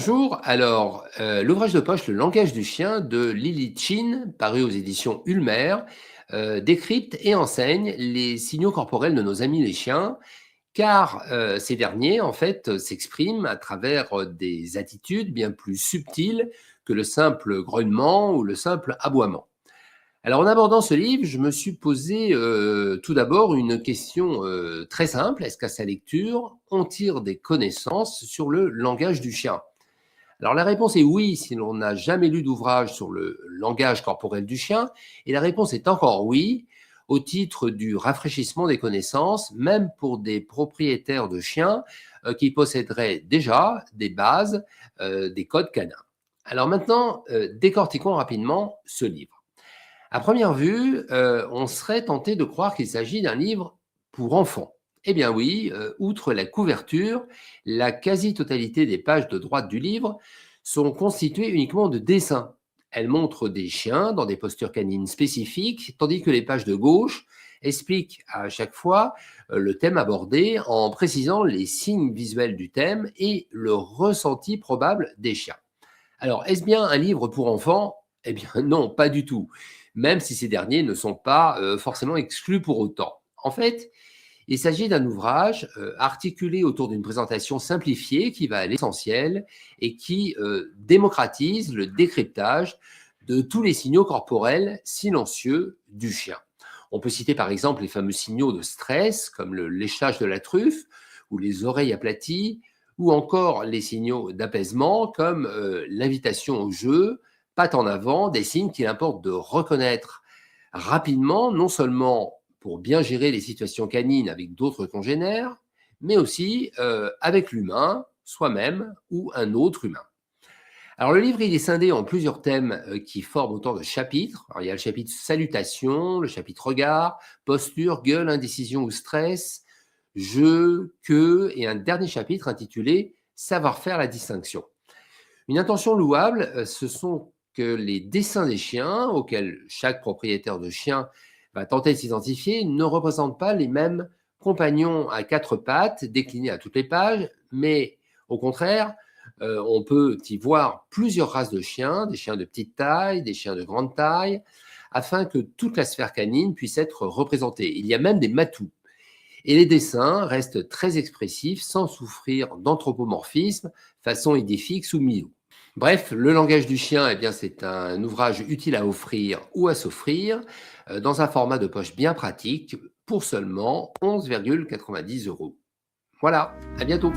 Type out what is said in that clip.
Bonjour, alors l'ouvrage de poche Le langage du chien de Lily Chin, paru aux éditions Ulmer, décrypte et enseigne les signaux corporels de nos amis les chiens, car ces derniers, en fait, s'expriment à travers des attitudes bien plus subtiles que le simple grognement ou le simple aboiement. Alors en abordant ce livre, je me suis posé tout d'abord une question très simple. Est-ce qu'à sa lecture, on tire des connaissances sur le langage du chien? Alors la réponse est oui si l'on n'a jamais lu d'ouvrage sur le langage corporel du chien, et la réponse est encore oui au titre du rafraîchissement des connaissances, même pour des propriétaires de chiens qui posséderaient déjà des bases, des codes canins. Alors maintenant, décortiquons rapidement ce livre. À première vue, on serait tenté de croire qu'il s'agit d'un livre pour enfants. Eh bien oui, outre la couverture, la quasi-totalité des pages de droite du livre sont constituées uniquement de dessins. Elles montrent des chiens dans des postures canines spécifiques, tandis que les pages de gauche expliquent à chaque fois le thème abordé en précisant les signes visuels du thème et le ressenti probable des chiens. Alors, est-ce bien un livre pour enfants? Eh bien non, pas du tout, même si ces derniers ne sont pas forcément exclus pour autant. En fait, il s'agit d'un ouvrage articulé autour d'une présentation simplifiée qui va à l'essentiel et qui démocratise le décryptage de tous les signaux corporels silencieux du chien. On peut citer par exemple les fameux signaux de stress, comme le léchage de la truffe ou les oreilles aplaties, ou encore les signaux d'apaisement, comme l'invitation au jeu, patte en avant, des signes qu'il importe de reconnaître rapidement, non seulement pour bien gérer les situations canines avec d'autres congénères, mais aussi avec l'humain, soi-même ou un autre humain. Alors le livre, il est scindé en plusieurs thèmes qui forment autant de chapitres. Alors, il y a le chapitre salutation, le chapitre regard, posture, gueule, indécision ou stress, jeu, queue, et un dernier chapitre intitulé savoir faire la distinction. Une intention louable, ce sont que les dessins des chiens, auxquels chaque propriétaire de chien va tenter de s'identifier, ne représentent pas les mêmes compagnons à quatre pattes déclinés à toutes les pages, mais au contraire, on peut y voir plusieurs races de chiens, des chiens de petite taille, des chiens de grande taille, afin que toute la sphère canine puisse être représentée. Il y a même des matous. Et les dessins restent très expressifs sans souffrir d'anthropomorphisme, façon Idéfix ou Milou. Bref, le langage du chien, eh bien, c'est un ouvrage utile à offrir ou à s'offrir dans un format de poche bien pratique pour seulement 11,90 €. Voilà, à bientôt.